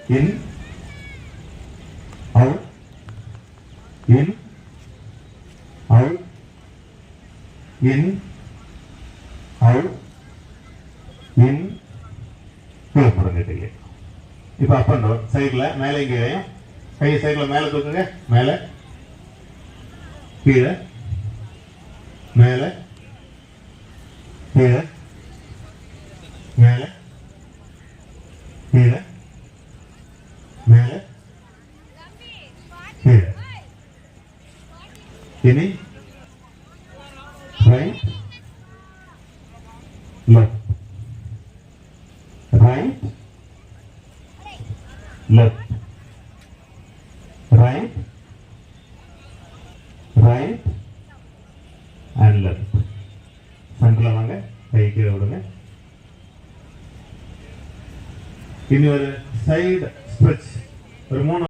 in out in out in out in கீழே போடுங்க. இப்போ அப் அண்ட் டவுன் சைடில் மேலே இங்கே கையை சைடில் மேலே தூக்குங்க, மேலே கீழே மேலே கீழே மேலே கீழே மேலே கீழே. இனி right left right left right right and left. சென்டர்ல வாங்க, கை கீழே விடுங்க. இனி ஒரு சைடு ஸ்ட்ரெச், ஒரு 3